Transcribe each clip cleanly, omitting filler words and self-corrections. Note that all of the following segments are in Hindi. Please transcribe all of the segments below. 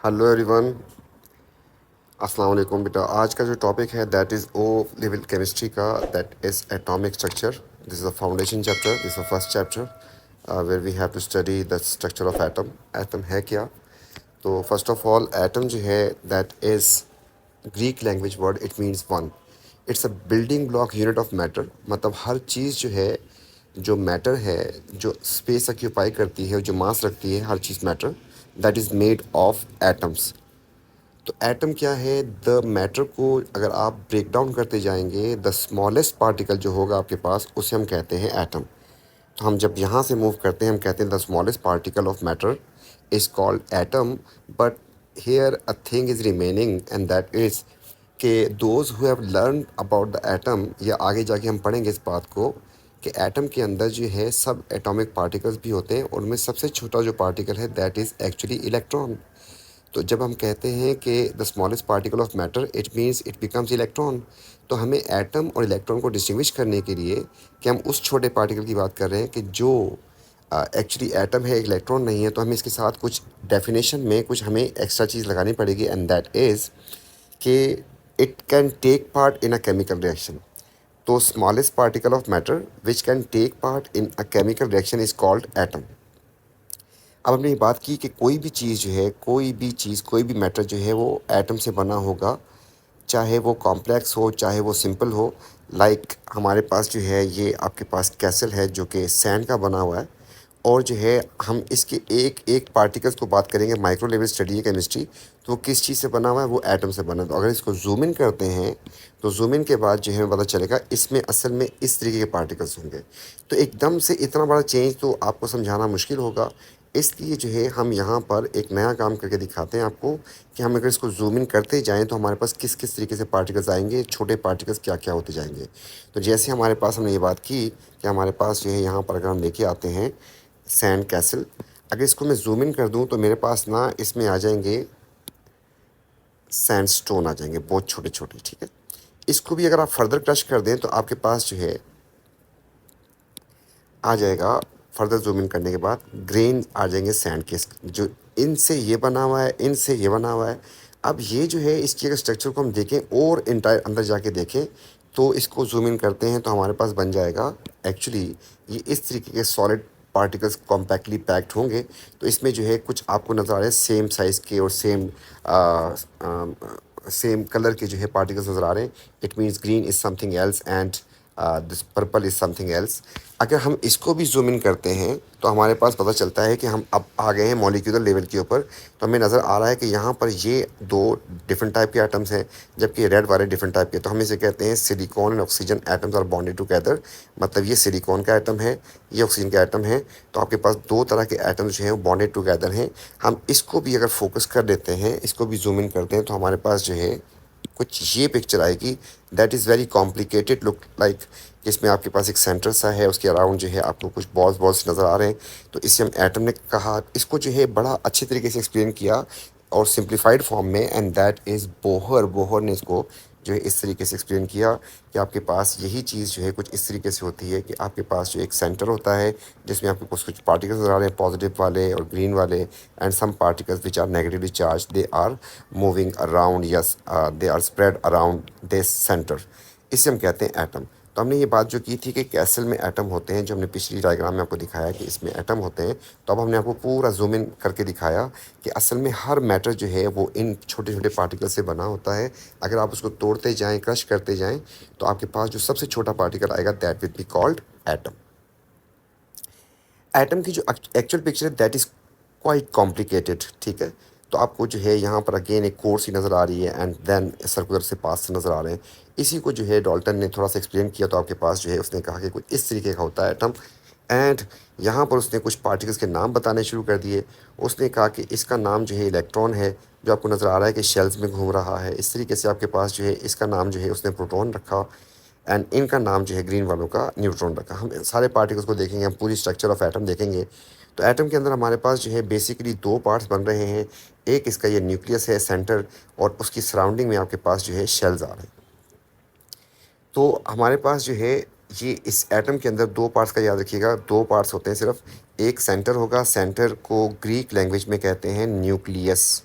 Hello everyone. अस्सलाम वालेकुम बेटा। आज का जो टॉपिक है that is O level chemistry का, that is atomic structure. This is a foundation chapter, this is a first chapter where we have to study the structure of atom. Atom है क्या? तो फर्स्ट ऑफ ऑल एटम जो है that is Greek language word, it means one. It's a building block unit of matter. मतलब हर चीज़ जो है, जो मैटर है, जो स्पेस ऑक्यूपाई करती है, जो मास रखती है, हर चीज़ matter, that is made of atoms. तो एटम क्या है? द मैटर को अगर आप ब्रेक डाउन करते जाएंगे, द स्मॉलेस्ट पार्टिकल जो होगा आपके पास उसे हम कहते हैं एटम। तो हम जब यहाँ से मूव करते हैं हम कहते हैं the smallest particle of matter is called atom. But here a thing is remaining and that is कि those who have learn about the atom, या आगे जाके हम पढ़ेंगे इस बात को कि एटम के अंदर जो है सब एटॉमिक पार्टिकल्स भी होते हैं, और उनमें सबसे छोटा जो पार्टिकल है दैट इज़ एक्चुअली इलेक्ट्रॉन। तो जब हम कहते हैं कि the smallest particle of matter, it means it becomes electron. तो हमें एटम और इलेक्ट्रॉन को डिस्टिंग्विश करने के लिए कि हम उस छोटे पार्टिकल की बात कर रहे हैं कि जो एक्चुअली एटम है, इलेक्ट्रॉन नहीं है, तो हमें इसके साथ कुछ डेफिनेशन में कुछ हमें एक्स्ट्रा चीज़ लगानी पड़ेगी, एंड दैट इज़ कि it can take part in a chemical reaction. तो smallest particle of matter which can take part in a chemical reaction is called atom. अब हमने ये बात की कि कोई भी चीज़ जो है, कोई भी चीज़, कोई भी मैटर जो है वो एटम से बना होगा, चाहे वो कॉम्प्लेक्स हो चाहे वो सिंपल हो। लाइक हमारे पास जो है ये आपके पास कैसल है जो कि सैंड का बना हुआ है, और जो है हम इसके एक एक पार्टिकल्स को बात करेंगे, माइक्रो लेवल स्टडी है केमिस्ट्री, तो वो किस चीज़ से बना हुआ है? वो एटम से बना है। तो अगर इसको जूम इन करते हैं तो जूम इन के बाद जो है हमें पता चलेगा इसमें असल में इस तरीके के पार्टिकल्स होंगे। तो एकदम से इतना बड़ा चेंज तो आपको समझाना मुश्किल होगा, इसलिए जो है हम यहाँ पर एक नया काम करके दिखाते हैं आपको कि हम अगर इसको जूम इन करते जाएँ तो हमारे पास किस किस तरीके से पार्टिकल्स आएंगे, छोटे पार्टिकल्स क्या क्या होते जाएंगे। तो जैसे हमारे पास हमने ये बात की कि हमारे पास जो है यहाँ पर अगर हम लेके आते हैं सैंड कैसल, अगर इसको मैं जूम इन कर दूँ तो मेरे पास ना इसमें आ जाएंगे सैंडस्टोन आ जाएंगे, बहुत छोटे छोटे, ठीक है। इसको भी अगर आप फर्दर क्रश कर दें तो आपके पास जो है आ जाएगा, फर्दर जूम इन करने के बाद ग्रेन आ जाएंगे सैंड के, जो इनसे ये बना हुआ है, इनसे ये बना हुआ है। अब ये जो है इसकी अगर स्ट्रक्चर को हम देखें और इंटायर अंदर जाके देखें तो इसको जूम इन करते हैं तो हमारे पास बन जाएगा एक्चुअली ये इस तरीके के सॉलिड पार्टिकल्स कॉम्पैक्टली पैक्ड होंगे। तो इसमें जो है कुछ आपको नज़र आ रहे हैं सेम साइज़ के और सेम कलर के जो है पार्टिकल्स नज़र आ रहे हैं। It means green is something else and this purple is something else. अगर हम इसको भी जूम इन करते हैं तो हमारे पास पता चलता है कि हम अब आ गए हैं मॉलिक्यूलर लेवल के ऊपर। तो हमें नज़र आ रहा है कि यहाँ पर ये दो डिफरेंट टाइप के एटम्स हैं, जबकि रेड वाले डिफरेंट टाइप के। तो हम इसे कहते हैं silicon and oxygen atoms are bonded together. मतलब ये सिलिकॉन का एटम है, ये ऑक्सीजन का एटम है। तो आपके पास दो तरह के एटम्स जो हैं वो बॉन्डेड टुगेदर हैं। हम इसको भी अगर फोकस कर देते हैं, इसको भी जूम इन करते हैं तो हमारे पास जो है कुछ ये पिक्चर आएगी that is very complicated look like. इसमें आपके पास एक सेंटर सा है, उसके अराउंड जो है आपको कुछ बॉल्स बॉल्स नज़र आ रहे हैं। तो इसे हम एटम ने कहा, इसको जो है बड़ा अच्छे तरीके से एक्सप्लेन किया और सिंप्लीफाइड फॉर्म में, and that is Bohr. Bohr ने इसको जो है इस तरीके से एक्सप्लेन किया कि आपके पास यही चीज़ जो है कुछ इस तरीके से होती है कि आपके पास जो एक सेंटर होता है जिसमें आपके पास कुछ पार्टिकल्स नज़र आ रहे हैं, पॉजिटिव वाले और ग्रीन वाले, and some particles which are negatively charge, they are moving around, yes they are spread around this centre. इसे हम कहते हैं एटम। तो हमने ये बात जो की थी कि कैसल में एटम होते हैं, जो हमने पिछली डायग्राम में आपको दिखाया कि इसमें एटम होते हैं। तो अब हमने आपको पूरा जूम इन करके दिखाया कि असल में हर मैटर जो है वो इन छोटे छोटे पार्टिकल से बना होता है। अगर आप उसको तोड़ते जाएं, क्रश करते जाएं, तो आपके पास जो सबसे छोटा पार्टिकल आएगा that will be called atom. Atom की जो एक्चुअल पिक्चर है दैट इज़ क्वाइट कॉम्प्लिकेटेड, ठीक है। तो आपको जो है यहाँ पर अगेन एक कोर्स ही नज़र आ रही है, एंड देन सर्कुलर से पास से नज़र आ रहे हैं। इसी को जो है डॉल्टन ने थोड़ा सा एक्सप्लेन किया, तो आपके पास जो है उसने कहा कि कुछ इस तरीके का होता है एटम। एंड यहाँ पर उसने कुछ पार्टिकल्स के नाम बताने शुरू कर दिए। उसने कहा कि इसका नाम जो है इलेक्ट्रॉन है, जो आपको नज़र आ रहा है कि शेल्स में घूम रहा है। इस तरीके से आपके पास जो है इसका नाम जो है उसने प्रोटॉन रखा, एंड इनका नाम जो है ग्रीन वालों का न्यूट्रॉन रखा। हम सारे पार्टिकल्स को देखेंगे, हम पूरी स्ट्रक्चर ऑफ एटम देखेंगे। तो एटम के अंदर हमारे पास जो है बेसिकली दो पार्ट्स बन रहे हैं। एक इसका ये न्यूक्लियस है सेंटर, और उसकी सराउंडिंग में आपके पास जो है शेल्स आ रहे हैं। तो हमारे पास जो है ये इस एटम के अंदर दो पार्ट्स का याद रखिएगा, दो पार्ट्स होते हैं सिर्फ। एक सेंटर होगा, सेंटर को ग्रीक लैंग्वेज में कहते हैं न्यूक्लियस।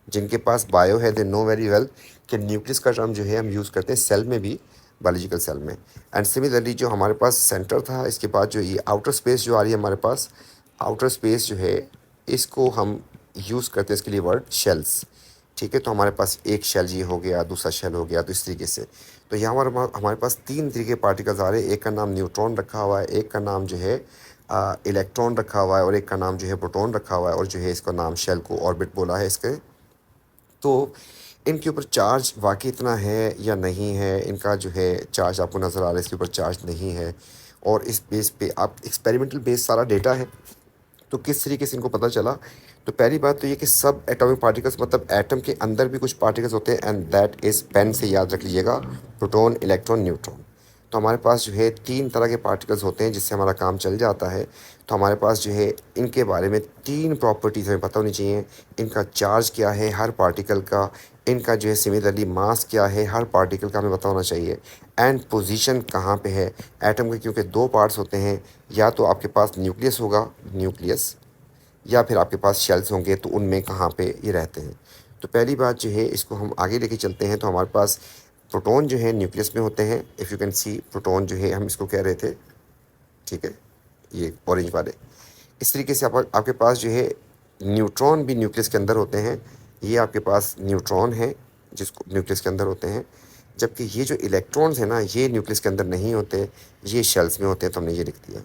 जिनके पास बायो है दे नो वेरी वेल कि न्यूक्लियस का टर्म जो है हम यूज़ करते हैं सेल में भी, बायोलॉजिकल सेल में। एंड सिमिलरली जो हमारे पास सेंटर था, इसके बाद जो ये आउटर स्पेस जो आ रही है हमारे पास, आउटर स्पेस जो है इसको हम यूज़ करते हैं इसके लिए वर्ड शेल्स। ठीक है, तो हमारे पास एक शेल ये हो गया, दूसरा शेल हो गया, तो इस तरीके से। तो यहाँ हमारे पास तीन तरीके के पार्टिकल्स आ रहे हैं। एक का नाम न्यूट्रॉन रखा हुआ है, एक का नाम जो है इलेक्ट्रॉन रखा हुआ है, और एक का नाम जो है प्रोटॉन रखा हुआ है, और जो है इसका नाम शेल को ऑर्बिट बोला है इसके। तो इनके ऊपर चार्ज वाकई इतना है या नहीं है, इनका जो है चार्ज आपको नज़र आ रहा है, इसके ऊपर चार्ज नहीं है। और इस बेस पे आप एक्सपेरिमेंटल बेस सारा डेटा है, तो किस तरीके से इनको पता चला। तो पहली बात तो ये कि सब एटॉमिक पार्टिकल्स, मतलब एटम के अंदर भी कुछ पार्टिकल्स होते हैं, एंड दैट इज़, पेन से याद रख लीजिएगा, प्रोटॉन, इलेक्ट्रॉन, न्यूट्रॉन। तो हमारे पास जो है तीन तरह के पार्टिकल्स होते हैं जिससे हमारा काम चल जाता है। तो हमारे पास जो है इनके बारे में तीन प्रॉपर्टीज़ हमें पता होनी चाहिए। इनका चार्ज क्या है हर पार्टिकल का, इनका जो है सिमिलरली मास क्या है हर पार्टिकल का हमें पता होना चाहिए, एंड पोजीशन कहाँ पे है एटम के, क्योंकि दो पार्ट्स होते हैं, या तो आपके पास न्यूक्लियस होगा, न्यूक्लियस, या फिर आपके पास शेल्स होंगे, तो उनमें कहाँ पे ये रहते हैं। तो पहली बात जो है इसको हम आगे लेके चलते हैं। तो हमारे पास प्रोटॉन जो है न्यूक्लियस में होते हैं, if you can see proton जो है हम इसको कह रहे थे, ठीक है, ये ऑरेंज वाले। इस तरीके से आपके पास जो है न्यूट्रॉन भी न्यूक्लियस के अंदर होते हैं। ये आपके पास न्यूट्रॉन है जिसको न्यूक्लियस के अंदर होते हैं, जबकि ये जो इलेक्ट्रॉन्स हैं ना, ये न्यूक्लियस के अंदर नहीं होते, ये शेल्स में होते हैं, तो हमने ये लिख दिया।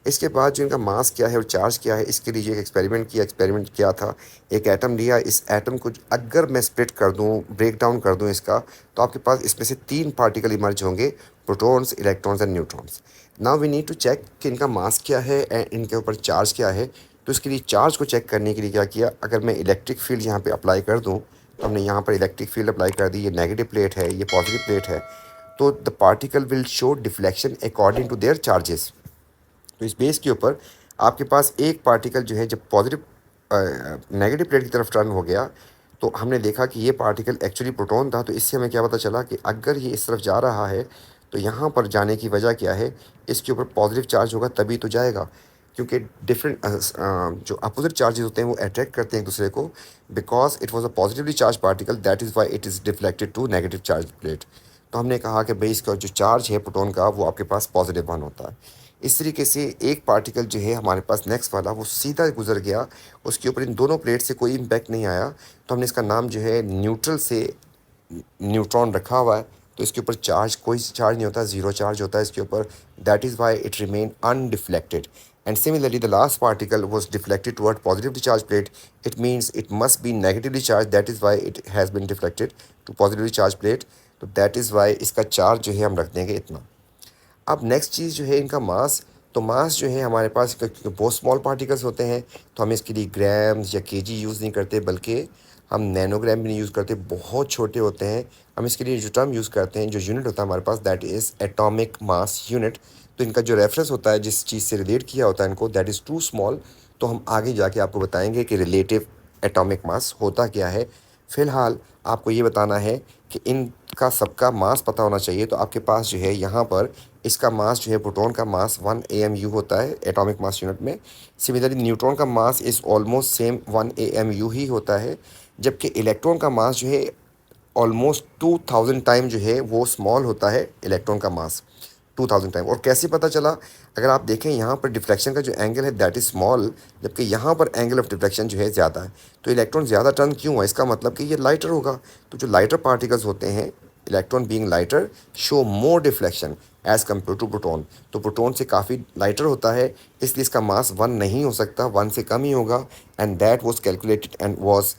इसके बाद जो इनका मास क्या है और चार्ज क्या है, इसके लिए एक एक्सपेरिमेंट किया था। एक एटम लिया, इस एटम को अगर मैं स्प्लिट कर दूं, ब्रेक डाउन कर दूं इसका, तो आपके पास इसमें से तीन पार्टिकल इमर्ज होंगे, protons, electrons and neutrons. Now we need to check कि इनका मास क्या है एंड इनके ऊपर चार्ज क्या है। तो इसके लिए चार्ज को चेक करने के लिए क्या किया, अगर मैं इलेक्ट्रिक फील्ड यहाँ पे अप्लाई कर दूँ, तो हमने यहाँ पर इलेक्ट्रिक फील्ड अप्लाई कर दी। ये नेगेटिव प्लेट है, ये पॉजिटिव प्लेट है, तो the particle will show deflection according to their charges. तो इस बेस के ऊपर आपके पास एक पार्टिकल जो है जब पॉजिटिव नेगेटिव प्लेट की तरफ टर्न हो गया, तो हमने देखा कि ये पार्टिकल एक्चुअली प्रोटॉन था। तो इससे हमें क्या पता चला कि अगर ये इस तरफ जा रहा है, तो यहाँ पर जाने की वजह क्या है, इसके ऊपर पॉजिटिव चार्ज होगा तभी तो जाएगा, क्योंकि डिफरेंट जो अपोजिट चार्जेस होते हैं वो अट्रैक्ट करते हैं एक दूसरे को, because it was a positively charge particle, that is why it is deflected to negative charge plate. तो हमने कहा कि भाई इसका जो चार्ज है प्रोटॉन का वो आपके पास पॉजिटिव वन होता है। इस तरीके से एक पार्टिकल जो है हमारे पास नेक्स्ट वाला वो सीधा गुजर गया, उसके ऊपर इन दोनों प्लेट से कोई इम्पैक्ट नहीं आया, तो हमने इसका नाम जो है न्यूट्रल से न्यूट्रॉन रखा हुआ है। तो इसके ऊपर चार्ज, कोई चार्ज नहीं होता, ज़ीरो चार्ज होता है इसके ऊपर, that is why it remain undeflected. And similarly the last particle was deflected toward positively charge plate, it means it must be negatively charge, that is why it has been deflected to positively charge plate. तो दैट इज़ वाई इसका चार्ज जो है हम रख देंगे इतना। अब नेक्स्ट चीज़ जो है इनका मास। तो मास जो है हमारे पास, क्योंकि बहुत स्मॉल पार्टिकल्स होते हैं, तो हम इसके लिए ग्राम्स या केजी यूज़ नहीं करते, बल्कि हम नैनोग्राम भी नहीं यूज़ करते, बहुत छोटे होते हैं। हम इसके लिए जो टर्म यूज़ करते हैं, जो यूनिट होता है हमारे पास, that is atomic mass unit. तो इनका जो रेफरेंस होता है, जिस चीज़ से रिलेट किया होता है इनको, दैट इज़ टू स्मॉल। तो हम आगे जाके आपको बताएंगे कि रिलेटिव एटॉमिक मास होता क्या है। फ़िलहाल आपको ये बताना है कि इनका सबका मास पता होना चाहिए। तो आपके पास जो है यहाँ पर इसका मास जो है, प्रोटॉन का मास 1 AMU होता है एटॉमिक मास यूनिट में। सिमिलरली न्यूट्रॉन का mass is almost same 1 AMU ही होता है, जबकि इलेक्ट्रॉन का मास जो है ऑलमोस्ट 2000 टाइम जो है वो स्मॉल होता है, इलेक्ट्रॉन का मास 2000 टाइम। और कैसे पता चला, अगर आप देखें यहाँ पर डिफ्लेक्शन का जो एंगल है दैट इज़ स्मॉल, जबकि यहाँ पर एंगल ऑफ डिफ्लेक्शन जो है ज़्यादा है। तो इलेक्ट्रॉन ज़्यादा टर्न क्यों है, इसका मतलब कि ये लाइटर होगा। तो जो लाइटर पार्टिकल्स होते हैं, electron being lighter show more deflection as compare to proton. तो प्रोटॉन से काफ़ी लाइटर होता है, इसलिए इसका मास 1 नहीं हो सकता, 1 से कम ही होगा। And that was calculated and was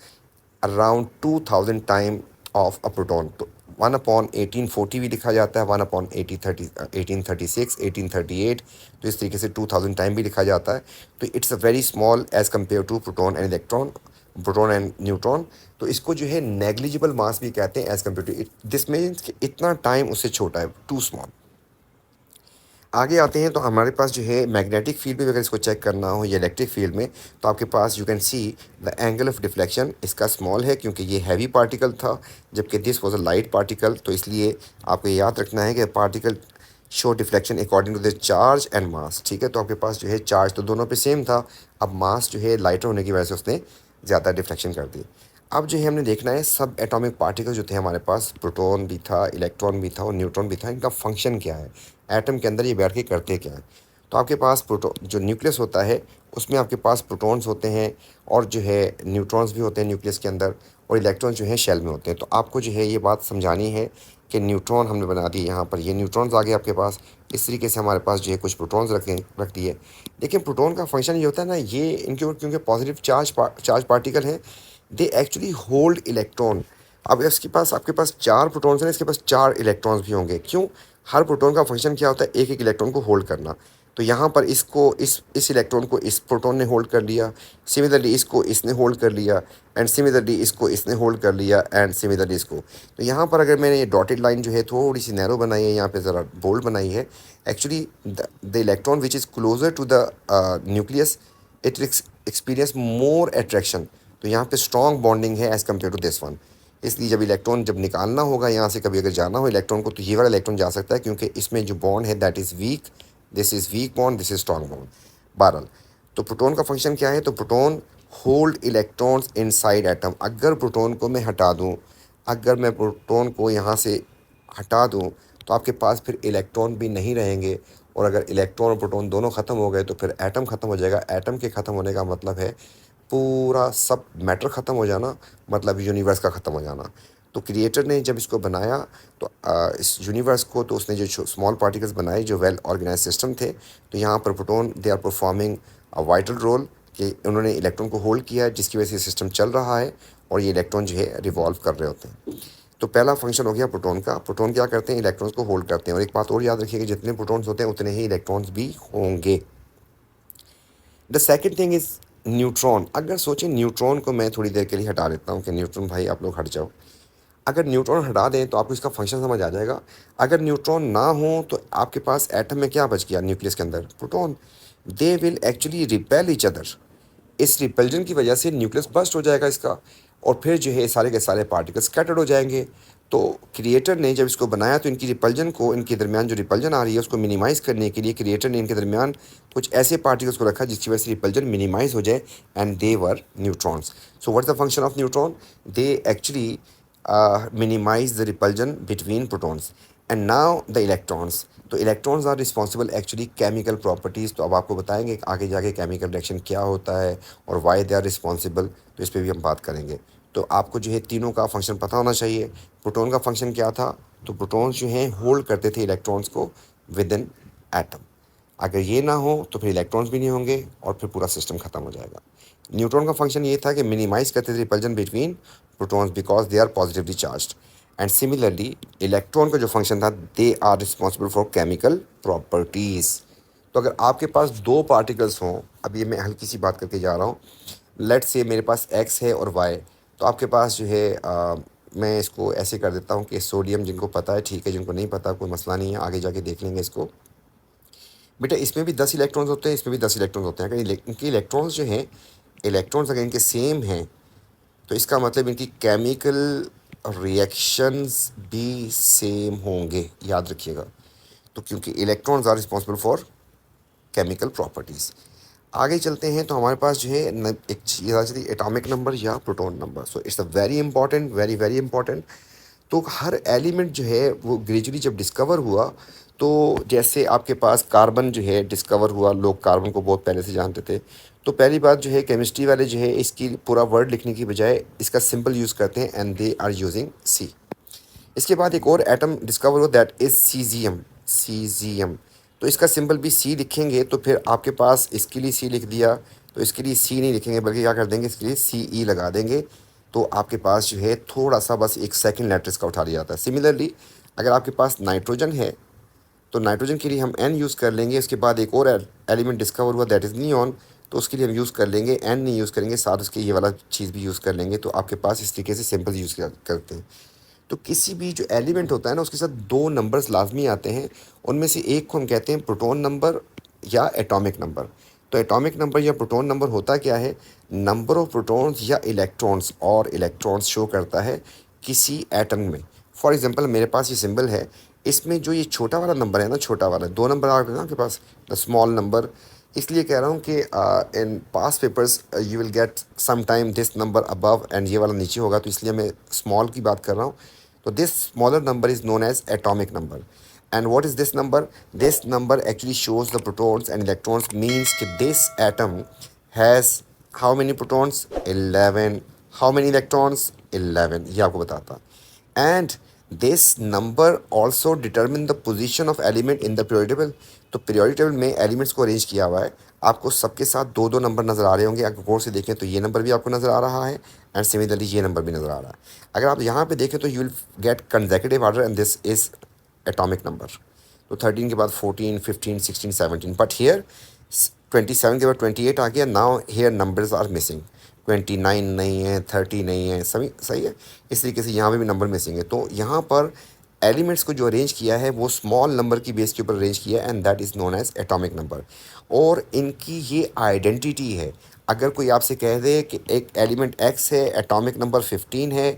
around 2000 time of a proton. तो 1/1840 भी लिखा जाता है, 1/1836, 1838। तो इस तरीके से 2000 टाइम भी लिखा जाता है। तो it's a very small as compare to proton and electron, proton and neutron. तो इसको जो है नेग्लिजिबल मास भी कहते हैं as compare to it, this means कि इतना टाइम उससे छोटा है, टू स्मॉल। आगे आते हैं तो हमारे पास जो है मैग्नेटिक फील्ड में अगर इसको चेक करना हो या इलेक्ट्रिक फील्ड में, तो आपके पास you can see the angle of deflection इसका स्मॉल है, क्योंकि ये हैवी पार्टिकल था, जबकि this was a light particle. तो इसलिए आपको याद रखना है कि particle show deflection according to the charge and mass. ठीक है, तो आपके पास जो है चार्ज तो दोनों पे सेम था, अब मास जो है लाइटर होने की वजह से उसने ज़्यादा डिफ्लेक्शन कर दी। अब जो है हमने देखना है सब एटॉमिक पार्टिकल जो थे हमारे पास, प्रोटॉन भी था, इलेक्ट्रॉन भी था और न्यूट्रॉन भी था, इनका फंक्शन क्या है, एटम के अंदर ये बैठ के करते क्या है। तो आपके पास प्रोटो जो न्यूक्लियस होता है उसमें आपके पास प्रोटॉन्स होते हैं और जो है न्यूट्रॉन्स भी होते हैं न्यूक्लियस के अंदर, और इलेक्ट्रॉन जो है शेल में होते हैं। तो आपको जो है ये बात समझानी है कि न्यूट्रॉन हमने बना दी, यहाँ पर ये न्यूट्रॉन्स आ गए आपके पास, इस तरीके से हमारे पास जो है कुछ प्रोटॉन्स रख दिए। लेकिन प्रोटॉन का फंक्शन ये होता है ना, ये इनके क्योंकि पॉजिटिव चार्ज पार्टिकल हैं, दे एक्चुअली होल्ड इलेक्ट्रॉन। अब इसके पास आपके पास चार प्रोटॉन्स हैं, इसके पास चार इलेक्ट्रॉन्स भी होंगे। क्यों? हर प्रोटॉन का फंक्शन क्या होता है, एक एक इलेक्ट्रॉन को होल्ड करना। तो यहाँ पर इसको इस इलेक्ट्रॉन को इस प्रोटॉन ने होल्ड कर लिया, सिमिलरली इसको इसने होल्ड कर लिया, एंड सिमिलरली इसको इसने होल्ड कर लिया, एंड सिमिलरली इसको। तो यहाँ पर अगर मैंने ये डॉटेड लाइन जो है थोड़ी सी नैरो बनाई है, यहाँ पे ज़रा बोल्ड बनाई है, actually the electron which is closer to the nucleus it experience more attraction. तो यहाँ पे स्ट्रॉन्ग बॉन्डिंग है as compare to this one. इसलिए जब इलेक्ट्रॉन जब निकालना होगा यहाँ से, कभी अगर जाना हो इलेक्ट्रॉन को, तो ये वाला इलेक्ट्रॉन जा सकता है, क्योंकि इसमें जो बॉन्ड है that is week, this is weak bond, this is strong bond. बहरहाल, तो प्रोटॉन का फंक्शन क्या है, तो proton hold electrons inside atom. अगर प्रोटॉन को मैं हटा दूँ, अगर मैं प्रोटॉन को यहाँ से हटा दूँ, तो आपके पास फिर इलेक्ट्रॉन भी नहीं रहेंगे, और अगर इलेक्ट्रॉन और प्रोटॉन दोनों ख़त्म हो गए तो फिर एटम ख़त्म हो जाएगा। एटम के ख़त्म होने का मतलब है पूरा सब मैटर ख़त्म हो जाना, मतलब यूनिवर्स का ख़त्म हो जाना। तो क्रिएटर ने जब इसको बनाया, तो इस यूनिवर्स को, तो उसने जो स्मॉल पार्टिकल्स बनाए जो वेल ऑर्गेनाइज सिस्टम थे। तो यहाँ पर proton they are performing a vital role, कि उन्होंने इलेक्ट्रॉन को होल्ड किया है, जिसकी वजह से सिस्टम चल रहा है और ये इलेक्ट्रॉन जो है रिवॉल्व कर रहे होते हैं। तो पहला फंक्शन हो गया प्रोटॉन का। प्रोटॉन क्या करते हैं, इलेक्ट्रॉन्स को होल्ड करते हैं। और एक बात और याद रखिए कि जितने प्रोटॉन्स होते हैं उतने ही इलेक्ट्रॉन्स भी होंगे। The second thing is neutron. अगर सोचें न्यूट्रॉन को मैं थोड़ी देर के लिए हटा देता हूँ कि न्यूट्रॉन भाई आप लोग हट जाओ। अगर न्यूट्रॉन हटा दें तो आपको इसका फंक्शन समझ आ जाएगा। अगर न्यूट्रॉन ना हो तो आपके पास एटम में क्या बच गया, न्यूक्लियस के अंदर proton. They will actually repel each other. इस रिपल्जन की वजह से न्यूक्लियस बस्ट हो जाएगा इसका, और फिर जो है सारे के सारे पार्टिकल्स स्कैटर्ड हो जाएंगे। तो क्रिएटर ने जब इसको बनाया तो इनकी रिपल्जन को, इनके दरमियान जो रिपल्जन आ रही है उसको मिनिमाइज़ करने के लिए क्रिएटर ने इनके दरमियान कुछ ऐसे पार्टिकल्स को रखा जिसकी वजह से रिपल्जन मिनिमाइज हो जाए, and they were neutrons. So what's the function of neutron, they actually minimize the repulsion between protons. And now the electrons, तो electrons are responsible actually chemical properties. तो अब आपको बताएंगे आगे जाके केमिकल रिएक्शन क्या होता है और वाई दे आर रिस्पॉन्सिबल, तो इस पर भी हम बात करेंगे। तो आपको जो है तीनों का फंक्शन पता होना चाहिए। प्रोटॉन का फंक्शन क्या था, तो प्रोटॉन्स जो हैं होल्ड करते थे इलेक्ट्रॉन्स को विद इन एटम। अगर ये ना हो तो फिर इलेक्ट्रॉन्स भी नहीं होंगे और फिर पूरा सिस्टम ख़त्म हो जाएगा। न्यूट्रॉन का फंक्शन ये था कि मिनिमाइज करते थे repulsion between protons because they are positively charged. And similarly electron का जो फंक्शन था, they are responsible for chemical properties. तो अगर आपके पास दो पार्टिकल्स हों, अब ये मैं हल्की सी बात करके जा रहा हूँ, लेट्स से मेरे पास एक्स है और वाई। तो आपके पास जो है मैं इसको ऐसे कर देता हूँ कि सोडियम, जिनको पता है ठीक है, जिनको नहीं पता कोई मसला नहीं है, आगे जाके देख लेंगे इसको। बेटा इसमें भी 10 इलेक्ट्रॉन्स होते हैं, इसमें भी 10 इलेक्ट्रॉन्स होते हैं। अगर इनके इलेक्ट्रॉन्स जो हैं, इलेक्ट्रॉन्स अगर इनके सेम हैं तो इसका मतलब इनकी केमिकल रिएक्शंस भी सेम होंगे, याद रखिएगा। तो क्योंकि electrons are responsible for chemical properties. आगे चलते हैं तो हमारे पास जो है एक चीज़ आ जाती है एटॉमिक नंबर या proton number. So it's a very important, very very important. तो हर एलिमेंट जो है वो ग्रेजुअली जब डिस्कवर हुआ, तो जैसे आपके पास कार्बन जो है डिस्कवर हुआ, लोग कार्बन को बहुत पहले से जानते थे। तो पहली बात जो है केमिस्ट्री वाले जो है इसकी पूरा वर्ड लिखने की बजाय इसका सिंपल यूज़ करते हैं, and they are using C. इसके बाद एक और एटम डिस्कवर हुआ दैट इज़ सीजियम। सीजियम, तो इसका सिंबल भी सी लिखेंगे तो फिर आपके पास इसके लिए सी लिख दिया, तो इसके लिए सी नहीं लिखेंगे बल्कि क्या कर देंगे, इसके लिए सी ई लगा देंगे। तो आपके पास जो है थोड़ा सा बस एक सेकंड लेटर इसका उठा लिया जाता है। सिमिलरली अगर आपके पास नाइट्रोजन है तो नाइट्रोजन के लिए हम एन यूज़ कर लेंगे। इसके बाद एक और एलिमेंट डिस्कवर हुआ दैट इज़ नियॉन, तो उसके लिए हम यूज़ कर लेंगे एन नहीं यूज़ करेंगे, साथ उसके ये वाला चीज़ भी यूज़ कर लेंगे। तो आपके पास इस तरीके से सिंपल यूज़ करते हैं। तो किसी भी जो एलिमेंट होता है ना उसके साथ दो नंबर्स लाजमी आते हैं, उनमें से एक को हम कहते हैं प्रोटॉन नंबर या एटॉमिक नंबर। तो एटॉमिक नंबर या प्रोटॉन नंबर होता क्या है, नंबर ऑफ प्रोटॉन्स या इलेक्ट्रॉन्स, और इलेक्ट्रॉन्स शो करता है किसी एटम में। फॉर एग्जांपल मेरे पास ये सिंबल है, इसमें जो ये छोटा वाला नंबर है ना, छोटा वाला, दो नंबर आ गए ना आपके पास, द स्मॉल नंबर, इसलिए कह रहा हूँ कि in past papers you will get some time this number above and ये वाला नीचे होगा, तो इसलिए मैं स्मॉल की बात कर रहा हूँ. तो this smaller number is known as atomic number. And what is this number? This number actually shows the protons and electrons, means कि this atom has how many protons? 11. How many electrons? 11. ये आपको बताता. And this number also determine the position of element in the periodic table. तो पीरियोडिक टेबल में एलिमेंट्स को अरेंज किया हुआ है. आपको सबके साथ दो दो नंबर नज़र आ रहे होंगे. अगर गौर से देखें तो ये नंबर भी आपको नज़र आ रहा है एंड सिमिलरली ये नंबर भी नज़र आ रहा है. अगर आप यहाँ पे देखें तो you will gate consecutive order and this is atomic number. तो 13 के बाद 14, 15, 16, 17, बट हेयर 27 के बाद 28 आ गया. Now here numbers are missing. 29 नहीं है, 30 नहीं है, सभी सही है. इस तरीके से यहाँ पे भी नंबर मिसिंग है. तो यहाँ पर एलिमेंट्स को जो अरेंज किया है वो स्मॉल नंबर की बेस के ऊपर अरेंज किया है and that is known as atomic number. और इनकी ये आइडेंटिटी है. अगर कोई आपसे कह दे कि एक एलिमेंट एक्स है, एटॉमिक नंबर 15 है,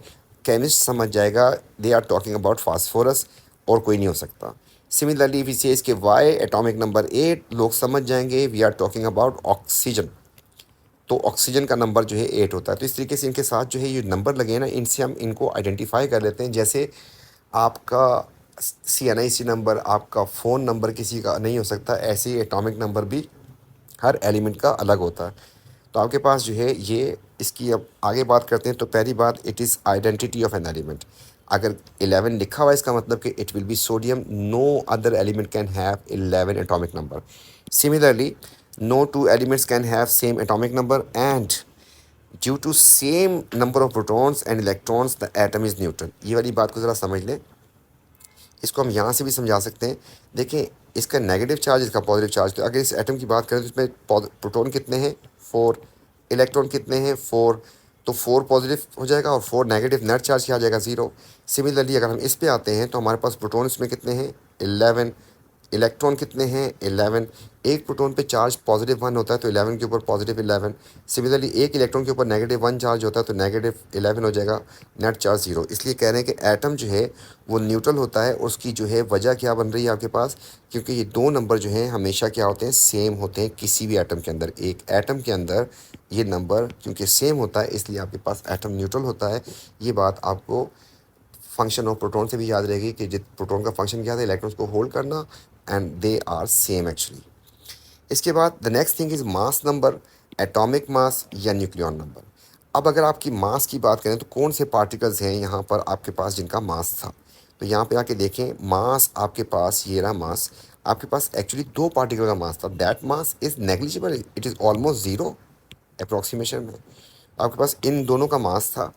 केमिस्ट समझ जाएगा they are talking about phosphorus, और कोई नहीं हो सकता. सिमिलरली इफ से इसके वाई एटॉमिक नंबर 8, लोग समझ जाएंगे we are talking about oxygen. तो ऑक्सीजन का नंबर जो है 8 होता है. तो इस तरीके से इनके साथ जो है ये नंबर लगे हैं ना, इनसे हम इनको आइडेंटिफाई कर लेते हैं. जैसे आपका CNIC नंबर, आपका फ़ोन नंबर किसी का नहीं हो सकता, ऐसे ही एटॉमिक नंबर भी हर एलिमेंट का अलग होता है. तो आपके पास जो है ये इसकी अब आगे बात करते हैं. तो पहली बात, it is identity of an element. अगर 11 लिखा हुआ है इसका मतलब कि it will be sodium. No other element can have 11 atomic number. Similarly no two elements can have same atomic number, and due to same number of protons and electrons the atom is neutral. ये वाली बात को ज़रा समझ लें. इसको हम यहाँ से भी समझा सकते हैं. देखें, इसका नेगेटिव चार्ज, इसका पॉजिटिव चार्ज. तो अगर इस एटम की बात करें तो इसमें प्रोटॉन कितने हैं? 4. इलेक्ट्रॉन कितने हैं? 4. तो 4 पॉजिटिव हो जाएगा और 4 नेगेटिव. नेट चार्ज क्या आ जाएगा? 0. सिमिलरली अगर हम इस पे आते हैं तो हमारे पास प्रोटॉन इसमें कितने हैं? 11. इलेक्ट्रॉन कितने हैं? 11. एक प्रोटॉन पे चार्ज पॉजिटिव 1 होता है तो 11 के ऊपर पॉजिटिव 11. सिमिलरली एक इलेक्ट्रॉन के ऊपर नेगेटिव 1 चार्ज होता है तो नेगेटिव 11 हो जाएगा. Net charge 0. इसलिए कह रहे हैं कि एटम जो है वो न्यूट्रल होता है. उसकी जो है वजह क्या बन रही है आपके पास? क्योंकि ये दो नंबर जो हैं हमेशा क्या होते हैं? सेम होते हैं किसी भी एटम के अंदर. एक एटम के अंदर ये नंबर क्योंकि सेम होता है इसलिए आपके पास एटम न्यूट्रल होता है. ये बात आपको फंक्शन ऑफ प्रोटॉन से भी याद रहेगी कि जित प्रोटॉन का फंक्शन क्या था? इलेक्ट्रॉन्स को होल्ड करना, and they are same actually. इसके बाद the next thing is mass number, atomic mass या न्यूक्लियन नंबर. अब अगर आपकी मास की बात करें तो कौन से पार्टिकल्स हैं यहाँ पर आपके पास जिनका मास था? तो यहाँ पे आके देखें, मास आपके पास ये रहा. मास आपके पास एक्चुअली दो पार्टिकल का मास था. That mass is negligible, it is almost zero approximation में. आपके पास इन दोनों का मास था.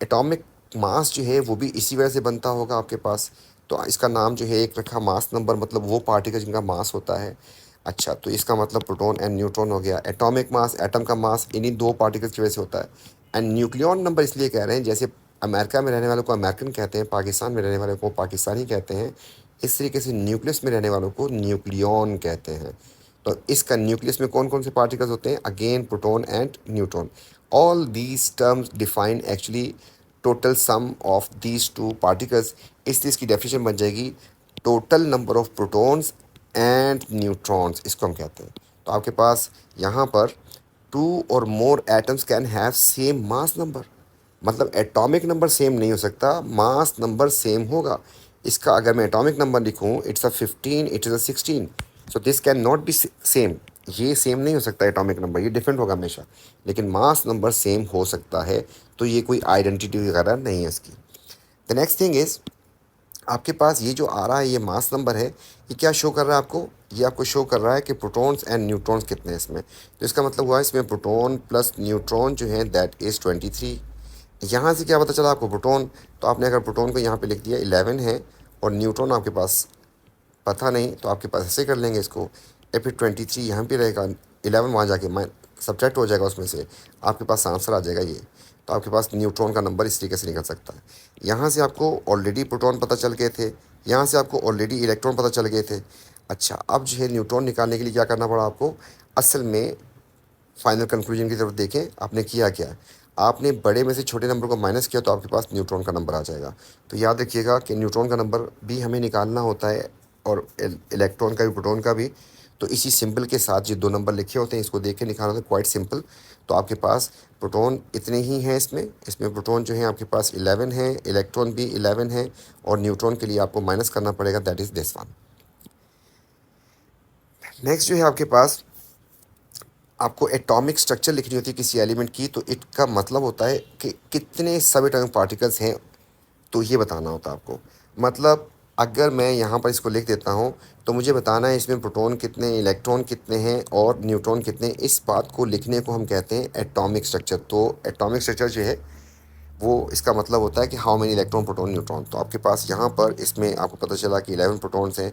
एटॉमिक मास जो है वो भी इसी वजह से बनता होगा आपके पास. तो इसका नाम जो है एक रखा मास नंबर, मतलब वो पार्टिकल जिनका मास होता है. अच्छा, तो इसका मतलब प्रोटॉन एंड न्यूट्रॉन हो गया. एटॉमिक मास, एटम का मास इन्हीं दो पार्टिकल्स की वजह से होता है. एंड न्यूक्लियन नंबर इसलिए कह रहे हैं, जैसे अमेरिका में रहने वालों को अमेरिकन कहते हैं, पाकिस्तान में रहने वालों को पाकिस्तानी कहते हैं, इस तरीके से न्यूक्लियस में रहने वालों को न्यूक्लियन कहते हैं. तो इसका न्यूक्लियस में कौन कौन से पार्टिकल्स होते हैं? Again proton and neutron. All these terms define actually total sum of these two particles. इसलिए इसकी डेफिनेशन बन जाएगी total number of protons and neutrons, इसको हम कहते हैं. तो आपके पास यहाँ पर 2 और मोर atoms can have same mass number. मतलब एटॉमिक नंबर सेम नहीं हो सकता, मास नंबर सेम होगा. इसका अगर मैं एटॉमिक नंबर लिखूँ, it's a 15, it is a 16, so this can not be same. ये सेम नहीं हो सकता एटॉमिक नंबर, ये डिफरेंट होगा हमेशा. लेकिन मास नंबर सेम हो सकता है. तो ये कोई आइडेंटिटी वगैरह नहीं है इसकी. द नेक्स्ट थिंग इज़, आपके पास ये जो आ रहा है ये मास नंबर है, ये क्या शो कर रहा है आपको? ये आपको शो कर रहा है कि प्रोटॉन्स एंड न्यूट्रॉन्स कितने हैं इसमें. तो इसका मतलब हुआ इसमें प्रोटॉन प्लस न्यूट्रॉन जो है दैट इज़ 23. यहाँ से क्या पता चला आपको? प्रोटॉन. तो आपने अगर प्रोटॉन को यहाँ पे लिख दिया 11 है और न्यूट्रॉन आपके पास पता नहीं, तो आपके पास ऐसे कर लेंगे इसको. या फिर 23 यहाँ पे रहेगा, 11 वहाँ जाके सब्ट्रैक्ट हो जाएगा, उसमें से आपके पास आंसर आ जाएगा ये. तो आपके पास न्यूट्रॉन का नंबर इस तरीके से निकल सकता है. यहाँ से आपको ऑलरेडी प्रोटॉन पता चल गए थे, यहाँ से आपको ऑलरेडी इलेक्ट्रॉन पता चल गए थे. अच्छा, अब जो है न्यूट्रॉन निकालने के लिए क्या करना पड़ा आपको? असल में फाइनल कंक्लूजन की तरफ देखें, आपने किया क्या? आपने बड़े में से छोटे नंबर को माइनस किया तो आपके पास न्यूट्रॉन का नंबर आ जाएगा. तो याद रखिएगा कि न्यूट्रॉन का नंबर भी हमें निकालना होता है और इलेक्ट्रॉन का भी, प्रोटॉन का भी. तो इसी सिंबल के साथ जो 2 नंबर लिखे होते हैं इसको देख के निकालना होता है, क्वाइट सिंपल। तो आपके पास प्रोटॉन इतने ही हैं इसमें प्रोटॉन जो है आपके पास 11 है, इलेक्ट्रॉन भी 11 है, और न्यूट्रॉन के लिए आपको माइनस करना पड़ेगा, that is this one. Next जो है आपके पास आपको एटॉमिक स्ट्रक्चर लिखनी होती है किसी एलिमेंट की, तो इसका मतलब होता है कि कितने सब एटॉमिक पार्टिकल्स हैं, तो ये बताना होता है आपको। मतलब अगर मैं यहाँ पर इसको लिख देता हूँ तो मुझे बताना है इसमें प्रोटॉन कितने, इलेक्ट्रॉन कितने हैं और न्यूट्रॉन कितने, इस बात को लिखने को हम कहते हैं एटॉमिक स्ट्रक्चर। तो एटॉमिक स्ट्रक्चर जो है वो इसका मतलब होता है कि how many electron, proton, neutron. तो आपके पास यहाँ पर इसमें आपको पता चला कि 11 प्रोटॉन्स हैं,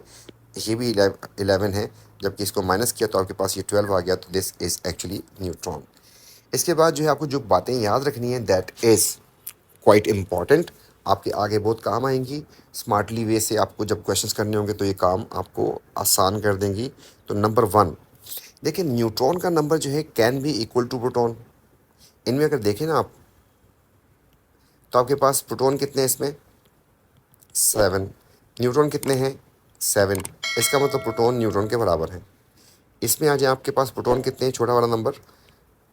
ये भी 11 है, जबकि इसको माइनस किया तो आपके पास ये 12 आ गया, तो दिस इज़ एक्चुअली न्यूट्रॉन। इसके बाद जो है आपको जो बातें याद रखनी है दैट इज़ क्वाइट इम्पॉर्टेंट, आपके आगे बहुत काम आएंगी। स्मार्टली वे से आपको जब क्वेश्चंस करने होंगे तो ये काम आपको आसान कर देंगी। तो नंबर 1 देखिए, न्यूट्रॉन का नंबर जो है can be equal to proton. इनमें अगर देखें ना आप, तो आपके पास प्रोटॉन कितने हैं इसमें 7, न्यूट्रॉन कितने हैं 7, इसका मतलब प्रोटॉन न्यूट्रॉन के बराबर है। इसमें आ जाए आपके पास प्रोटॉन कितने हैं, छोटा वाला नंबर,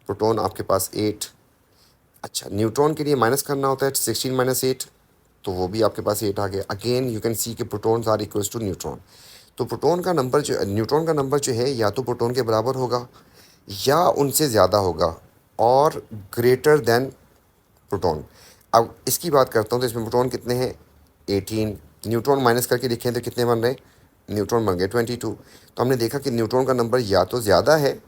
प्रोटॉन आपके पास 8। अच्छा, न्यूट्रॉन के लिए माइनस करना होता है 16 माइनस 8, तो वो भी आपके पास 8 आ गया। अगेन यू कैन सी कि protons are equals to neutron. तो प्रोटॉन का नंबर जो, न्यूट्रॉन का नंबर जो है या तो प्रोटॉन के बराबर होगा या उनसे ज़्यादा होगा, और ग्रेटर देन प्रोटॉन। अब इसकी बात करता हूँ, तो इसमें प्रोटॉन कितने हैं 18, न्यूट्रॉन माइनस करके लिखें तो कितने बन रहे हैं, न्यूट्रॉन बन गए 22। तो हमने देखा कि न्यूट्रॉन का नंबर या तो ज़्यादा है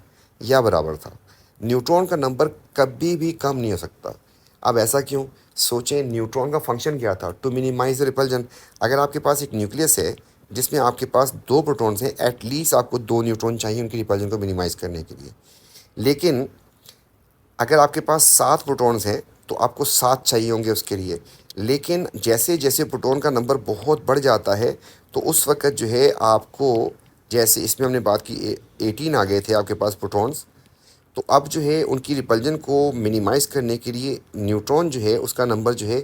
या बराबर था। न्यूट्रॉन का नंबर कभी भी कम नहीं हो सकता। अब ऐसा क्यों, सोचें, न्यूट्रॉन का फंक्शन क्या था, टू मिनिमाइज द रिपल्जन। अगर आपके पास एक न्यूक्लियस है जिसमें आपके पास 2 प्रोटॉन्स हैं, एटलीस्ट आपको 2 न्यूट्रॉन चाहिए उनकी रिपल्जन को मिनिमाइज करने के लिए। लेकिन अगर आपके पास 7 प्रोटॉन्स हैं तो आपको 7 चाहिए होंगे उसके लिए। लेकिन जैसे जैसे प्रोटॉन का नंबर बहुत बढ़ जाता है तो उस वक्त जो है आपको, जैसे इसमें हमने बात की 18 आ गए थे आपके पास प्रोटॉन्स, तो अब जो है उनकी रिपल्जन को मिनिमाइज़ करने के लिए न्यूट्रॉन जो है उसका नंबर जो है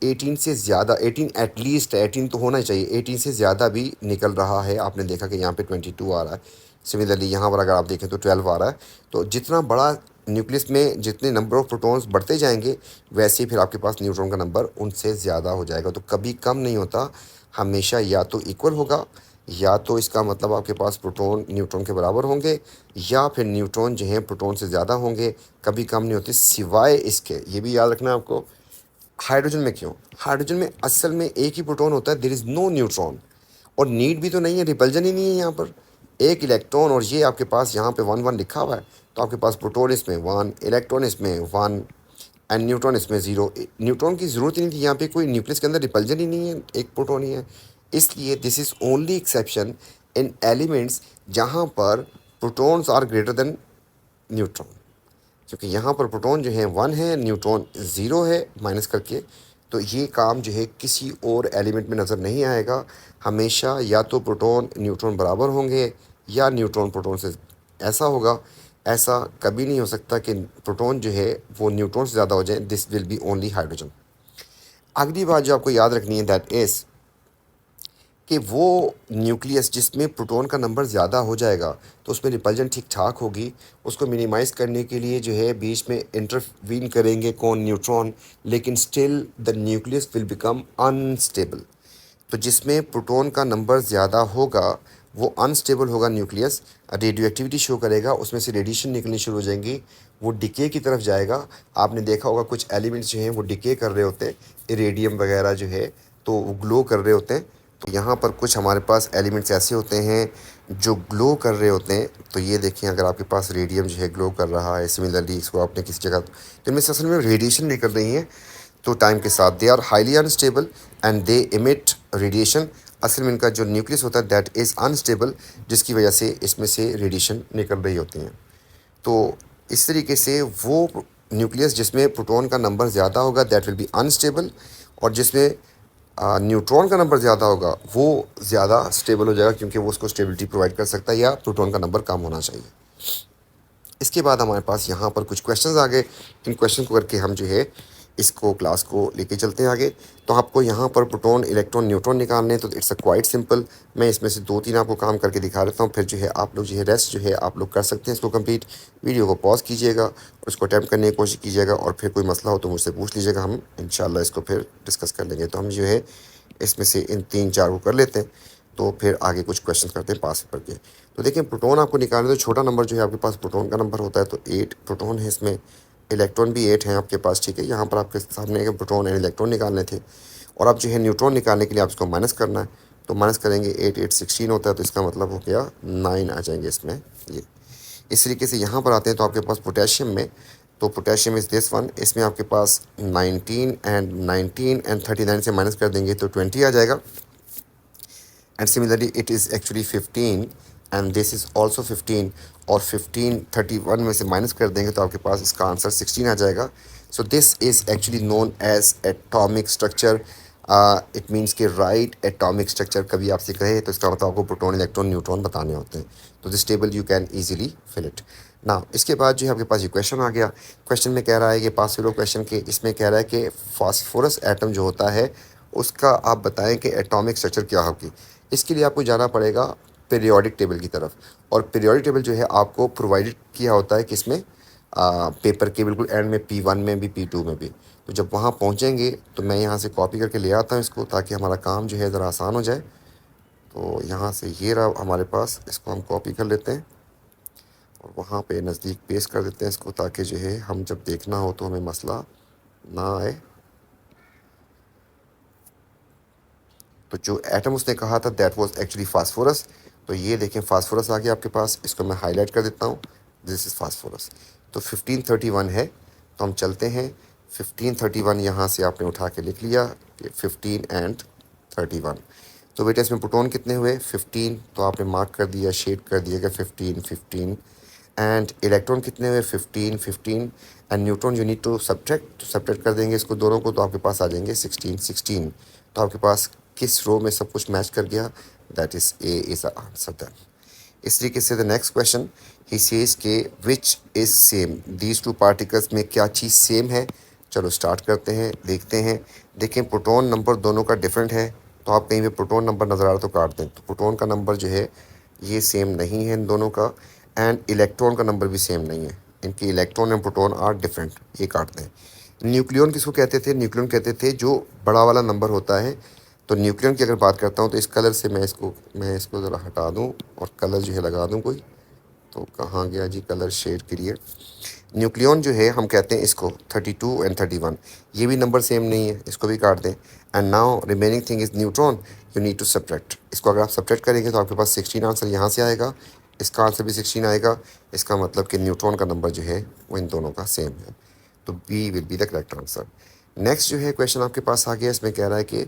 18 से ज़्यादा, 18 एटलीस्ट, 18 तो होना ही चाहिए, 18 से ज़्यादा भी निकल रहा है। आपने देखा कि यहाँ पे 22 आ रहा है, सिमिलरली यहाँ पर अगर आप देखें तो 12 आ रहा है। तो जितना बड़ा न्यूक्लियस में जितने नंबर ऑफ़ प्रोटॉन्स बढ़ते जाएंगे, वैसे ही फिर आपके पास न्यूट्रॉन का नंबर उनसे ज़्यादा हो जाएगा। तो कभी कम नहीं होता, हमेशा या तो इक्वल होगा, या तो इसका मतलब आपके पास प्रोटॉन न्यूट्रॉन के बराबर होंगे, या फिर न्यूट्रॉन जो हैं प्रोटॉन से ज़्यादा होंगे, कभी कम नहीं होते। सिवाय इसके, ये भी याद रखना है आपको, हाइड्रोजन में क्यों, हाइड्रोजन में असल में एक ही प्रोटॉन होता है, देयर इज़ नो न्यूट्रॉन, और नीड भी तो नहीं है, रिपल्जन ही नहीं है यहाँ पर, एक इलेक्ट्रॉन, और ये आपके पास यहाँ पे 1 1 लिखा हुआ है, तो आपके पास प्रोटॉन इसमें 1, इलेक्ट्रॉन इसमें 1 एंड न्यूट्रॉन इसमें 0। न्यूट्रॉन की ज़रूरत ही नहीं थी, यहाँ पे कोई न्यूक्लियस के अंदर रिपल्जन ही नहीं है, एक प्रोटॉन ही है। इसलिए this is only exception in elements जहाँ पर protons are greater than neutron, क्योंकि यहाँ पर प्रोटॉन जो है 1 है, न्यूट्रॉन 0 है माइनस करके। तो ये काम जो है किसी और एलिमेंट में नज़र नहीं आएगा। हमेशा या तो प्रोटॉन न्यूट्रॉन बराबर होंगे या न्यूट्रॉन प्रोटॉन से ऐसा होगा। ऐसा कभी नहीं हो सकता कि प्रोटॉन जो है वो न्यूट्रॉन से ज़्यादा हो जाए, this will be only hydrogen. अगली बात जो आपको याद रखनी है दैट इज़ कि वो न्यूक्लियस जिसमें प्रोटॉन का नंबर ज़्यादा हो जाएगा तो उसमें रिपल्जन ठीक ठाक होगी। उसको मिनिमाइज़ करने के लिए जो है बीच में इंटरवीन करेंगे कौन, न्यूट्रॉन, लेकिन still the nucleus will become unstable. तो जिसमें प्रोटॉन का नंबर ज़्यादा होगा वो अनस्टेबल होगा न्यूक्लियस, रेडियो एक्टिविटी शो करेगा, उसमें से रेडिएशन निकलनी शुरू हो जाएंगी, वो डिके की तरफ जाएगा। आपने देखा होगा कुछ एलिमेंट्स जो हैं वो डिके कर रहे होते हैं, इरेडियम वगैरह जो है तो वो ग्लो कर रहे होते हैं। तो यहाँ पर कुछ हमारे पास एलिमेंट्स ऐसे होते हैं जो ग्लो कर रहे होते हैं। तो ये देखें, अगर आपके पास रेडियम जो है ग्लो कर रहा है, सिमिलरली इसको आपने किसी जगह, तो इनमें से असल में रेडिएशन निकल रही हैं। तो टाइम के साथ they are highly unstable and they emit radiation. असल में इनका जो न्यूक्लियस होता है दैट इज़ अनस्टेबल, जिसकी वजह से इसमें से रेडिएशन निकल रही होती हैं। तो इस तरीके से वो न्यूक्लियस जिसमें प्रोटॉन का नंबर ज़्यादा होगा दैट विल बी अनस्टेबल, और जिसमें न्यूट्रॉन का नंबर ज़्यादा होगा वो ज़्यादा स्टेबल हो जाएगा, क्योंकि वो उसको स्टेबिलिटी प्रोवाइड कर सकता है, या प्रोटॉन का नंबर कम होना चाहिए। इसके बाद हमारे पास यहाँ पर कुछ क्वेश्चंस आ गए। इन क्वेश्चन को करके हम जो है इसको क्लास को लेके चलते हैं आगे। तो आपको यहाँ पर प्रोटॉन इलेक्ट्रॉन न्यूट्रॉन निकालने हैं, तो इट्स अ क्वाइट सिंपल। मैं इसमें से 2-3 आपको काम करके दिखा देता हूँ, फिर जो है आप लोग जो है रेस्ट जो है आप लोग कर सकते हैं इसको कंप्लीट। वीडियो को पॉज कीजिएगा और उसको अटैम्प्ट करने की कोशिश कीजिएगा, और फिर कोई मसला हो तो मुझसे पूछ लीजिएगा, हम इंशाल्लाह इसको फिर डिस्कस कर लेंगे। तो हम जो है इसमें से इन 3-4 को कर लेते हैं, तो फिर आगे कुछ क्वेश्चन करते हैं पास पेपर के। तो देखिए प्रोटॉन आपको निकालना है, तो छोटा नंबर जो है आपके पास प्रोटॉन का नंबर होता है, तो 8 प्रोटॉन है इसमें, इलेक्ट्रॉन भी 8 हैं आपके पास, ठीक है। यहाँ पर आपके सामने प्रोटॉन एंड इलेक्ट्रॉन निकालने थे, और अब जो है न्यूट्रॉन निकालने के लिए आप इसको माइनस करना है। तो माइनस करेंगे 8 8 16 होता है, तो इसका मतलब हो गया 9 आ जाएंगे इसमें। ये इस तरीके से यहाँ पर आते हैं, तो आपके पास पोटेशियम में, तो पोटेशियम इज़ दिस वन, इसमें आपके पास 19 एंड 39 से माइनस कर देंगे तो 20 आ जाएगा। And similarly it is actually 15 and this is also 15, और 15 31 में से माइनस कर देंगे तो आपके पास इसका आंसर 16 आ जाएगा। So this is actually known as atomic structure. It means कि राइट एटॉमिक स्ट्रक्चर कभी आपसे कहे तो इसका मतलब आपको प्रोटॉन इलेक्ट्रॉन न्यूट्रॉन बताने होते हैं। तो this table you can easily fill it. ना इसके बाद जो है आपके पास ये क्वेश्चन आ गया। क्वेश्चन में कह रहा है कि पास फेलो क्वेश्चन के, इसमें कह रहा है कि फास्फोरस एटम जो होता है उसका आप बताएं कि एटॉमिक स्ट्रक्चर क्या होगी। इसके लिए आपको जाना पड़ेगा पीरियोडिक टेबल की तरफ, और पीरियोडिक टेबल जो है आपको प्रोवाइडेड किया होता है किसमें, पेपर के बिल्कुल एंड में, P1 में भी P2 में भी। तो जब वहाँ पहुँचेंगे तो मैं यहाँ से कॉपी करके ले आता हूँ इसको, ताकि हमारा काम जो है ज़रा आसान हो जाए। तो यहाँ से ये रहा हमारे पास, इसको हम कॉपी कर लेते हैं और वहाँ पे नज़दीक पेस्ट कर देते हैं इसको, ताकि जो है हम जब देखना हो तो हमें मसला ना आए। तो जो एटम उसने कहा था दैट वाज एक्चुअली फास्फोरस। तो ये देखें फास्फोरस आ गया आपके पास, इसको मैं हाईलाइट कर देता हूँ, दिस इज़ फास्फोरस। तो 1531 है, तो हम चलते हैं 1531 यहाँ से आपने उठा के लिख लिया कि 15 एंड 31। तो बेटा इसमें प्रोटॉन कितने हुए 15, तो आपने मार्क कर दिया, शेड कर दिया कि 15 15। एंड इलेक्ट्रॉन कितने हुए 15 15। And neutron you need to subtract, तो सब्ट्रैक्ट कर देंगे इसको दोनों को, तो आपके पास आ जाएंगे 16 16। तो आपके पास किस रो में सब कुछ मैच कर गया, that is a is answer then. इस तरीके से the next question he says के which is same, these two particles में क्या चीज़ सेम है। चलो स्टार्ट करते हैं, देखते हैं। देखें प्रोटॉन नंबर दोनों का डिफरेंट है, तो आप कहीं पे प्रोटॉन नंबर नज़र आ रहा तो काट दें। तो प्रोटॉन का नंबर जो है ये सेम नहीं है इन दोनों का, एंड इलेक्ट्रॉन का नंबर भी सेम नहीं है, इनके electron and proton are different, ये काट दें। न्यूक्लियन किसको कहते थे, न्यूक्लियन कहते थे जो बड़ा वाला नंबर होता है। तो न्यूक्लियन की अगर बात करता हूँ तो इस कलर से मैं इसको ज़रा हटा दूँ और कलर जो है लगा दूँ कोई, तो कहाँ गया जी कलर शेड के लिए। न्यूक्लियन जो है हम कहते हैं इसको 32 एंड 31, ये भी नंबर सेम नहीं है, इसको भी काट दें। And now remaining thing is neutron, you need to subtract. इसको अगर आप सब्ट्रैक्ट करेंगे तो आपके पास 16 आंसर यहाँ से आएगा, इसका आंसर भी 16 आएगा। इसका मतलब कि न्यूट्रॉन का नंबर जो है वो इन दोनों का सेम है, तो B will be the correct answer. Next जो है क्वेश्चन आपके पास आ गया, इसमें कह रहा है कि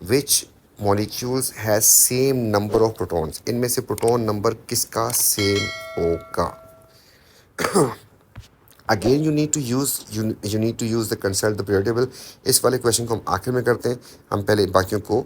which molecules has same number of protons, इनमें से प्रोटॉन नंबर किसका सेम होगा। Again you need to use the consult the period table. इस वाले क्वेश्चन को हम आखिर में करते हैं, हम पहले बाकियों को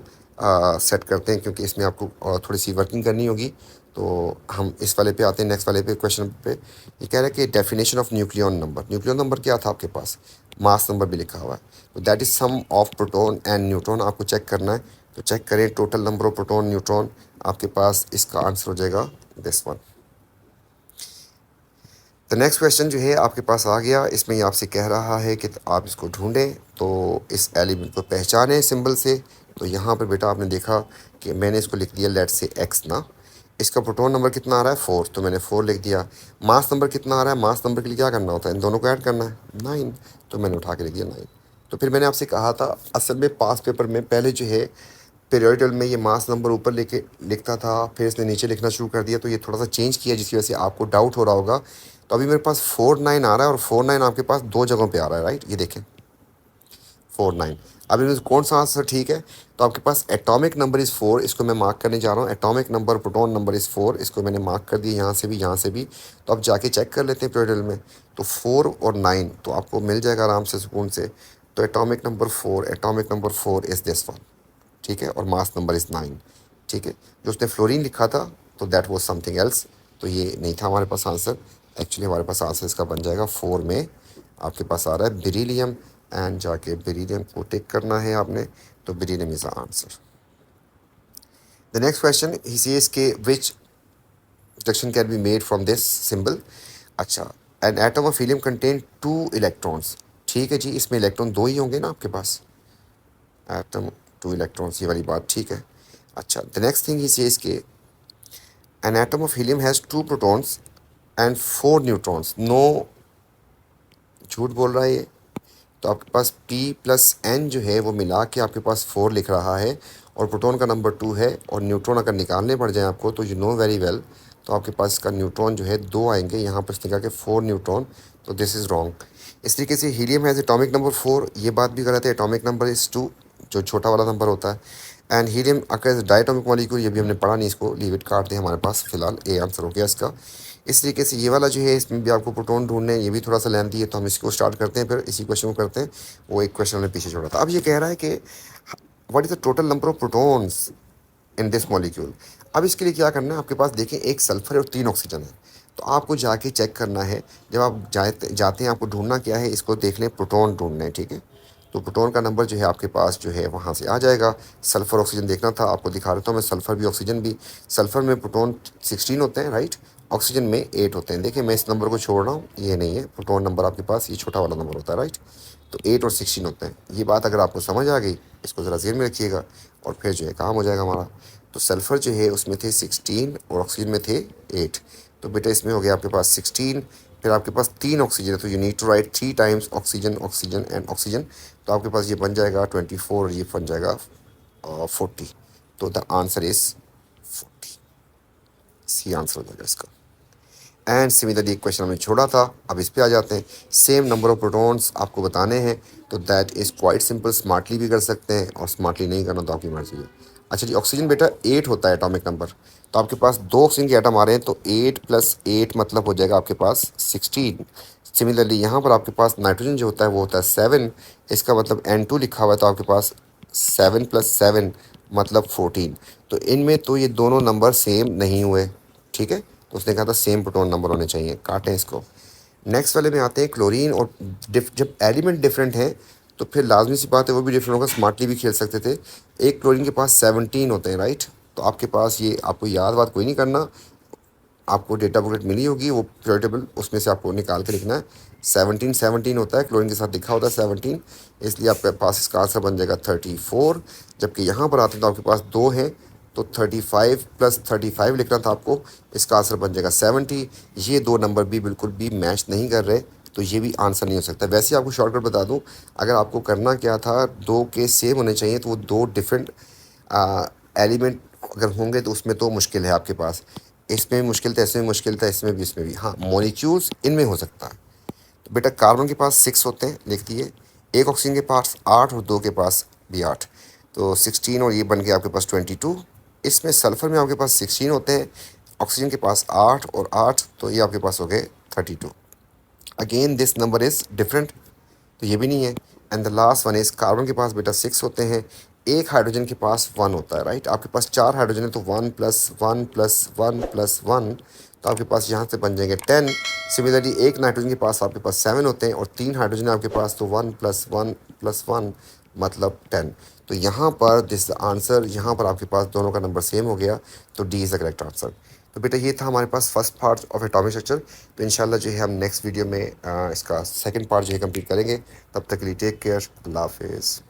सेट करते हैं, क्योंकि इसमें आपको थोड़ी सी वर्किंग करनी होगी। तो हम इस वाले पे आते हैं, नेक्स्ट वाले पे क्वेश्चन पे। ये कह रहा है कि definition of nucleon number, nucleon number क्या था आपके पास, मास नंबर भी लिखा हुआ है। तो that is sum of proton and neutron, आपको चेक करना है। तो चेक करें total number of proton neutron, आपके पास इसका आंसर हो जाएगा दिस वन। तो नेक्स्ट क्वेश्चन जो है आपके पास आ गया, इसमें ये आपसे कह रहा है कि आप इसको ढूंढें, तो इस एलिमेंट को पहचानें सिंबल से। तो यहाँ पर बेटा आपने देखा कि मैंने इसको लिख दिया लेट से एक्स ना, इसका प्रोटॉन नंबर कितना आ रहा है 4, तो मैंने 4 लिख दिया। मास नंबर कितना आ रहा है, मास नंबर के लिए क्या करना होता है, इन दोनों को ऐड करना है 9, तो मैंने उठा के लिख दिया 9। तो फिर मैंने आपसे कहा था असल में पास पेपर में पहले जो है पीरियडिकल में ये मास नंबर ऊपर लेके लिखता था, फिर इसने नीचे लिखना शुरू कर दिया, तो ये थोड़ा सा चेंज किया जिसकी वजह से आपको डाउट हो रहा होगा। तो अभी मेरे पास 49 आ रहा है, और 49 आपके पास दो जगहों पे आ रहा है, राइट, ये देखें 49। अब इनमें से कौन सा आंसर ठीक है, तो आपके पास एटॉमिक नंबर इज़ 4, इसको मैं मार्क करने जा रहा हूँ। Atomic number proton number is 4, इसको मैंने मार्क कर दिया यहाँ से भी यहाँ से भी। तो अब जाके चेक कर लेते हैं पीरियडिकल में, तो 4 और 9 तो आपको मिल जाएगा आराम से सुकून से। तो atomic number 4 is this one, ठीक है, और मास नंबर इज़ 9, ठीक है। जो उसने फ्लोरीन लिखा था तो दैट वाज समथिंग एल्स, तो ये नहीं था हमारे पास आंसर। एक्चुअली हमारे पास आंसर इसका बन जाएगा 4 में आपके पास आ रहा है बेरिलियम एंड जाके बेरिलियम को टिक करना है आपने, तो beryllium is the answer. The next question he says के which deduction can be made from this symbol. अच्छा, an atom of helium contain 2 electrons. ठीक है जी, इसमें इलेक्ट्रॉन 2 ही होंगे ना आपके पास, एटम 2 इलेक्ट्रॉन्स, ये वाली बात ठीक है। अच्छा, the next thing he says के an atom of helium has 2 protons and 4 neutrons. No, झूठ बोल रहा है ये। तो आपके पास P प्लस N जो है वो मिला के आपके पास 4 लिख रहा है, और प्रोटॉन का नंबर 2 है, और न्यूट्रॉन अगर निकालने पड़ जाए आपको तो यू नो वेरी वेल, तो आपके पास इसका न्यूट्रॉन जो है 2 आएंगे, यहाँ पर इसने कहा कि 4 न्यूट्रॉन, तो दिस इज़ रॉन्ग। इस तरीके से हीलियम हैज़ एटॉमिक नंबर 4, ये बात भी गलत है, एटॉमिक नंबर इज़ 2, जो छोटा वाला नंबर होता है। And helium occur diatomic molecule, ये भी हमने पढ़ा नहीं, इसको लीव इट काट दें, हमारे पास फिलहाल ए आंसर हो गया इसका। इस तरीके से ये वाला जो है इसमें भी आपको प्रोटॉन ढूंढने हैं, ये भी थोड़ा सा लेंथी है, तो हम इसको स्टार्ट करते हैं, फिर इसी क्वेश्चन को करते हैं। वो एक क्वेश्चन हमने पीछे छोड़ा था। अब ये कह रहा है कि what is the total number of protons in this molecule. अब इसके लिए क्या करना है, आपके पास देखें एक सल्फर और 3 ऑक्सीजन है, तो आपको जाके चेक करना है, जब आप जाते हैं आपको ढूंढना क्या है, इसको देख लें, प्रोटॉन ढूंढना है, ठीक है। तो प्रोटॉन का नंबर जो है आपके पास जो है वहाँ से आ जाएगा। सल्फ़र ऑक्सीजन देखना था, आपको दिखा देता हूँ मैं, सल्फ़र भी ऑक्सीजन भी। सल्फ़र में प्रोटॉन 16 होते हैं, राइट, ऑक्सीजन में 8 होते हैं। देखिए मैं इस नंबर को छोड़ रहा हूँ, ये नहीं है प्रोटॉन नंबर आपके पास, ये छोटा वाला नंबर होता है, राइट। तो 8 और 16 होते हैं। ये बात अगर आपको समझ आ गई, इसको ज़रा ज़हन में रखिएगा, और फिर जो है काम हो जाएगा हमारा। तो सल्फ़र जो है उसमें थे 16 और ऑक्सीजन में थे 8, तो बेटा इसमें हो गया आपके पास 16। फिर आपके पास 3 ऑक्सीजन है, तो you need to write 3 times oxygen, oxygen and oxygen, तो आपके पास ये बन जाएगा 24 और ये बन जाएगा 40। तो the answer is 40, C answer हो जाएगा इसका। एंड सिमिलरली एक क्वेश्चन हमने छोड़ा था, अब इस पे आ जाते हैं। सेम नंबर ऑफ प्रोटॉन्स आपको बताने हैं, तो that is quite simple, smartly भी कर सकते हैं, और स्मार्टली नहीं करना तो आपकी मर्जी है। अच्छा जी, ऑक्सीजन बेटा 8 होता है एटॉमिक नंबर, तो आपके पास 2 ऑक्सीजन के एटम आ रहे हैं, तो 8 + 8 मतलब हो जाएगा आपके पास 16। सिमिलरली यहाँ पर आपके पास नाइट्रोजन जो होता है वो होता है 7, इसका मतलब N2 लिखा हुआ है, तो आपके पास 7 + 7 मतलब 14। तो इनमें तो ये दोनों नंबर सेम नहीं हुए, ठीक है, तो उसने कहा था सेम प्रोटॉन नंबर होने चाहिए, काटें इसको। नेक्स्ट वाले में आते हैं क्लोरीन, और जब एलिमेंट डिफरेंट हैं तो फिर लाजमी सी बात है वो भी डिफरेंट होगा, स्मार्टली भी खेल सकते थे। एक क्लोरीन के पास 17 होते हैं, राइट, तो आपके पास ये, आपको याद बात कोई नहीं करना, आपको डेटा बुकलेट मिली होगी वो प्योरिटेबल, उसमें से आपको निकाल के लिखना है। 17 होता है, क्लोरीन के साथ लिखा होता है 17, इसलिए आपके पास इसका आंसर बन जाएगा 34। जबकि यहाँ पर आते हैं तो आपके पास 2 हैं, तो 35 + 35 लिखना था आपको, इसका आंसर बन जाएगा 70। ये 2 नंबर भी बिल्कुल भी मैच नहीं कर रहे, तो ये भी आंसर नहीं हो सकता। वैसे आपको शॉर्टकट बता दूँ, अगर आपको करना क्या था, 2 के सेम होने चाहिए, तो वो 2 डिफरेंट एलिमेंट अगर होंगे तो उसमें तो मुश्किल है आपके पास, इसमें भी मुश्किल था, इसमें भी मुश्किल था, इसमें भी, इसमें भी, हाँ मॉलिक्यूल्स इनमें हो सकता है। तो बेटा कार्बन के पास 6 होते हैं, लिख दिए। एक ऑक्सीजन के पास 8 और 2 के पास भी 8, तो 16 और ये बन गया आपके पास 22। इसमें सल्फ़र में आपके पास 16 होते हैं, ऑक्सीजन के पास 8 और 8, तो ये आपके पास हो गए 32। Again this number is different, तो ये भी नहीं है। And the last one is carbon के पास बेटा 6 होते हैं, एक हाइड्रोजन के पास 1 होता है, राइट। आपके पास 4 हाइड्रोजन है, तो 1 + 1 + 1 + 1, तो आपके पास यहाँ से बन जाएंगे 10। सिमिलरली एक नाइट्रोजन के पास आपके पास 7 होते हैं, और 3 हाइड्रोजन है आपके पास, तो 1 + 1 + 1 मतलब 10। तो यहाँ पर दिस आंसर, यहाँ पर आपके पास दोनों का नंबर सेम हो गया, तो D is the correct answer. तो बेटा ये था हमारे पास first part of atomic structure. तो इंशाल्लाह जो है हम नेक्स्ट वीडियो में इसका सेकंड पार्ट जो है कंप्लीट करेंगे। तब तक के लिए टेक केयर, अल्लाह हाफिज़।